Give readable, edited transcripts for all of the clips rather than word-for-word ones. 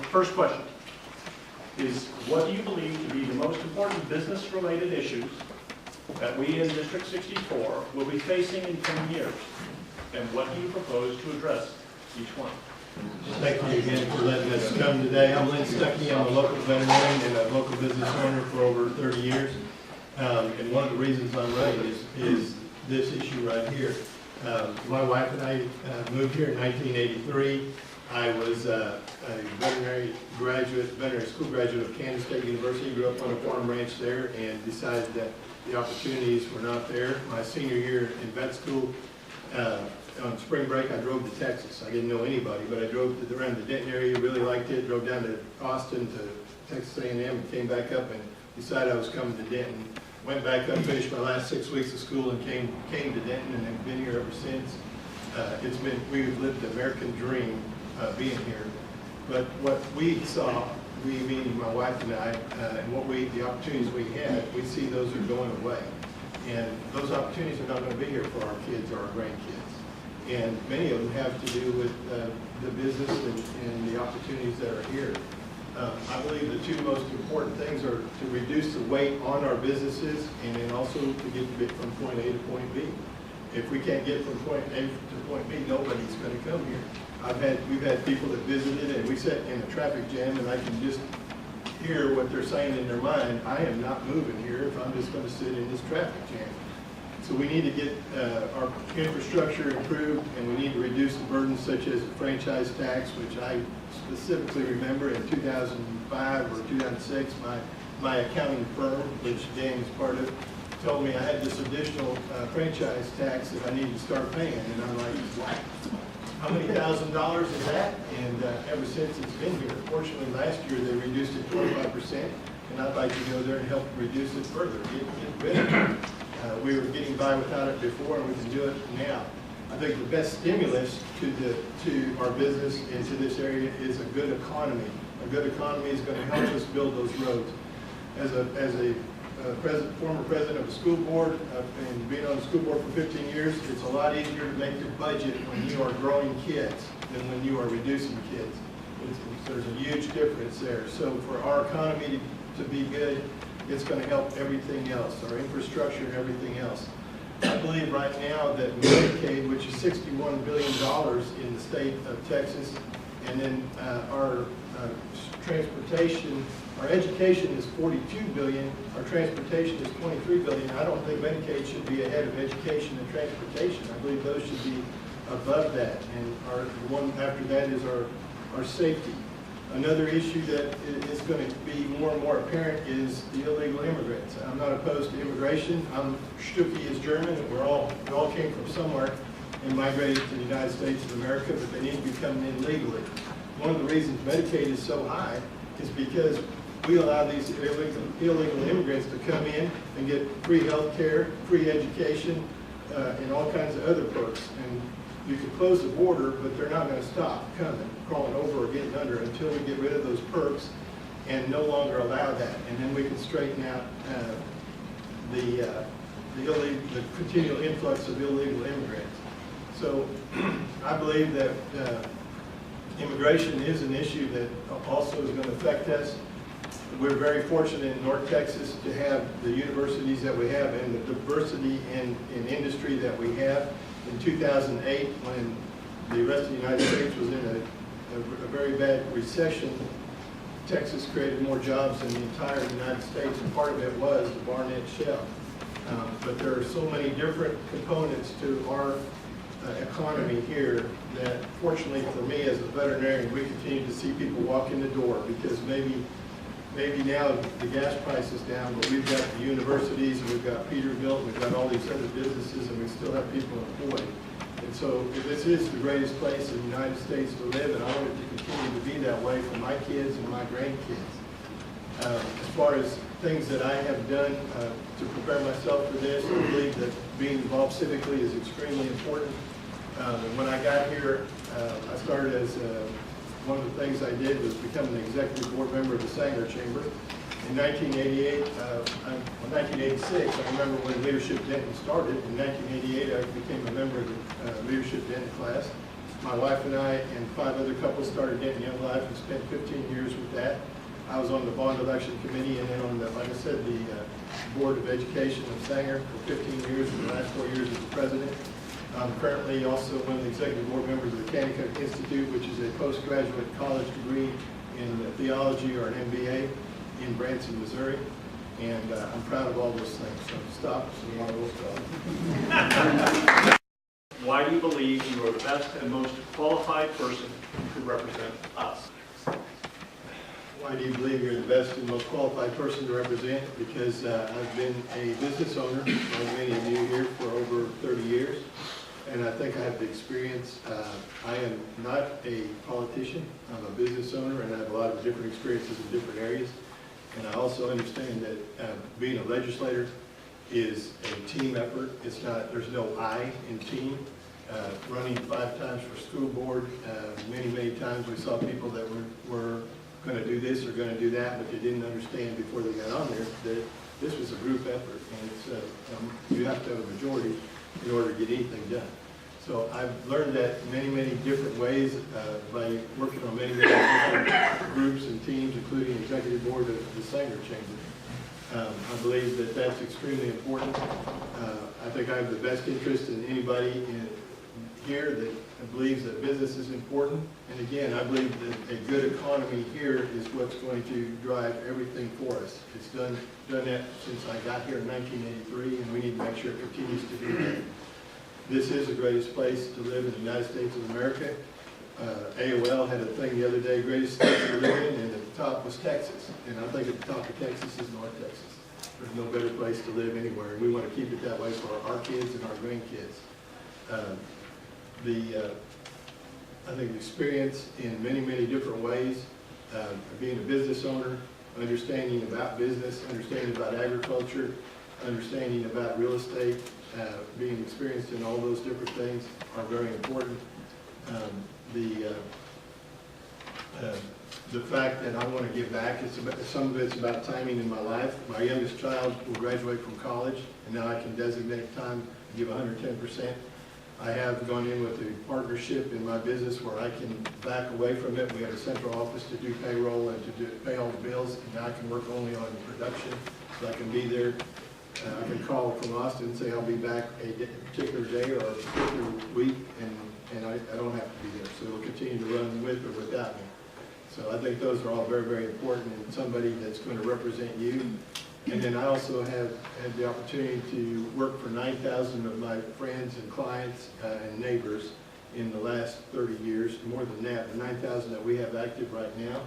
First question is, what do you believe to be the most important business-related issues that we in District 64 will be facing in 10 years? And what do you propose to address each one? Thank you again for letting us come today. I'm Lynn Stucky. I'm a local veterinarian and a local business owner for over 30 years. And one of the reasons I'm running is this issue right here. My wife and I moved here in 1983. I was a veterinary school graduate of Kansas State University, grew up on a farm ranch there, and decided that the opportunities were not there. My senior year in vet school, on spring break, I drove to Texas. I didn't know anybody, but I drove around the Denton area, really liked it, drove down to Austin to Texas A&M, and came back up and decided I was coming to Denton. Went back up, finished my last 6 weeks of school, and came to Denton, and have been here ever since. We've lived the American dream being here. But what we saw, meaning my wife and I, and the opportunities we had, we see those are going away. And those opportunities are not going to be here for our kids or our grandkids. And many of them have to do with the business and the opportunities that are here. I believe the two most important things are to reduce the weight on our businesses, and then also to get from point A to point B. If we can't get from point A to point B, nobody's going to come here. We've had people that visited, and we sat in a traffic jam, and I can just hear what they're saying in their mind. I am not moving here if I'm just going to sit in this traffic jam. So we need to get our infrastructure improved, and we need to reduce the burdens such as the franchise tax, which I specifically remember in 2005 or 2006, my accounting firm, which Dan is part of, told me I had this additional franchise tax that I needed to start paying. And I'm like, what? How many $1,000s is that? And ever since it's been here. Fortunately, last year they reduced it 25%, and I'd like to go there and help reduce it further, get better. We were getting by without it before, and we can do it now. I think the best stimulus to our business and to this area is a good economy. A good economy is going to help us build those roads. As a former president of a school board and being on the school board for 15 years, it's a lot easier to make the budget when you are growing kids than when you are reducing kids. There's a huge difference there. So for our economy to be good, it's going to help everything else, our infrastructure and everything else. I believe right now that Medicaid, which is $61 billion in the state of Texas, and then our transportation, our education is $42 billion, our transportation is $23 billion. I don't think Medicaid should be ahead of education and transportation. I believe those should be above that, and the one after that is our safety. Another issue that is going to be more and more apparent is the illegal immigrants. I'm not opposed to immigration. Stucky is German, and we all came from somewhere and migrated to the United States of America, but they need to be coming in legally. One of the reasons Medicaid is so high is because we allow these illegal immigrants to come in and get free health care, free education, and all kinds of other perks. And you can close the border, but they're not going to stop coming, crawling over or getting under until we get rid of those perks and no longer allow that. And then we can straighten out the continual influx of illegal immigrants. So I believe that immigration is an issue that also is going to affect us. We're very fortunate in North Texas to have the universities that we have and the diversity in industry that we have. In 2008, when the rest of the United States was in a very bad recession, Texas created more jobs than the entire United States, and part of it was the Barnett Shale. But there are so many different components to our economy here that, fortunately for me as a veterinarian, we continue to see people walk in the door, because maybe now the gas price is down, but we've got the universities, and we've got Peterbilt, and we've got all these other businesses, and we still have people employed. And so this is the greatest place in the United States to live, and I want it to continue to be that way for my kids and my grandkids. As far as things that I have done to prepare myself for this, I believe that being involved civically is extremely important. And when I got here, I started as one of the things I did was become an executive board member of the Sanger Chamber. In 1986, I remember when Leadership Denton started. In 1988, I became a member of the Leadership Denton class. My wife and I and 5 other couples started Denton Young Life and spent 15 years with that. I was on the bond election committee and then on the, like I said, the Board of Education of Sanger for 15 years and the last 4 years as the president. I'm currently also one of the executive board members of the Kennecook Institute, which is a postgraduate college degree in theology or an MBA in Branson, Missouri. And I'm proud of all those things. So stop. So I will stop. Why do you believe you are the best and most qualified person to represent us? Why do you believe you're the best and most qualified person to represent? Because I've been a business owner, like many of you here, for over 30 years. And I think I have the experience. I am not a politician. I'm a business owner, and I have a lot of different experiences in different areas. And I also understand that being a legislator is a team effort. It's not, there's no I in team. Running 5 times for school board, many times we saw people that were going to do this or going to do that, but they didn't understand before they got on there that this was a group effort, and it's you have to have a majority in order to get anything done. So I've learned that many different ways by working on many different groups and teams, including executive board of the Sanger Chamber. I believe that that's extremely important. I think I have the best interest in anybody here that believes that business is important. And again, I believe that a good economy here is what's going to drive everything for us. It's done that since I got here in 1983, and we need to make sure it continues to do that. This is the greatest place to live in the United States of America. AOL had a thing the other day, greatest state to live in, and at the top was Texas. And I think at the top of Texas is North Texas. There's no better place to live anywhere, and we want to keep it that way for our kids and our grandkids. I think the experience in many different ways, being a business owner, understanding about business, understanding about agriculture, understanding about real estate, being experienced in all those different things are very important. The fact that I want to give back, some of it's about timing in my life. My youngest child will graduate from college, and now I can designate time to give 110%. I have gone in with a partnership in my business where I can back away from it. We have a central office to do payroll and to pay all the bills, and now I can work only on production, so I can be there. I can call from Austin and say I'll be back a particular day or a particular week, and I don't have to be there. So it'll continue to run with or without me. So I think those are all very important, and somebody that's going to represent you. And then I also have had the opportunity to work for 9,000 of my friends and clients and neighbors in the last 30 years, more than that, the 9,000 that we have active right now.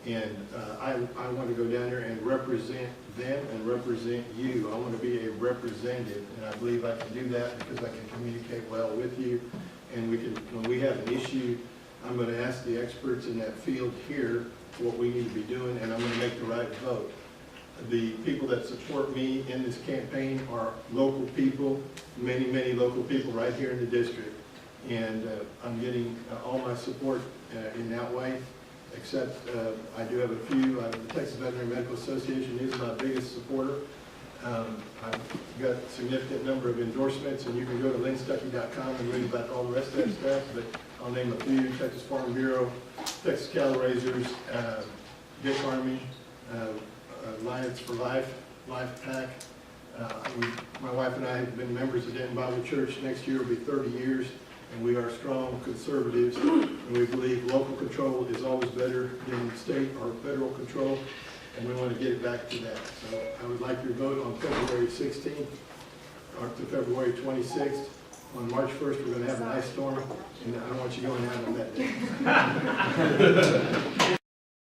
And I want to go down there and represent them and represent you. I want to be a representative, and I believe I can do that because I can communicate well with you. And we can, when we have an issue, I'm going to ask the experts in that field here what we need to be doing, and I'm going to make the right vote. The people that support me in this campaign are local people, many local people right here in the district. And I'm getting all my support in that way, except I do have a few. The Texas Veterinary Medical Association is my biggest supporter. I've got a significant number of endorsements, and you can go to LynnStucky.com and read about all the rest of that stuff, but I'll name a few: Texas Farm Bureau, Texas Cattle Raisers, Dick Army, Alliance for Life, Life Pack. My wife and I have been members of Denton Bible Church. Next year will be 30 years, and we are strong conservatives, and we believe local control is always better than state or federal control, and we want to get it back to that. So I would like your vote on February 16th or to February 26th. On March 1st, we're going to have an ice storm, and I don't want you going out on that day.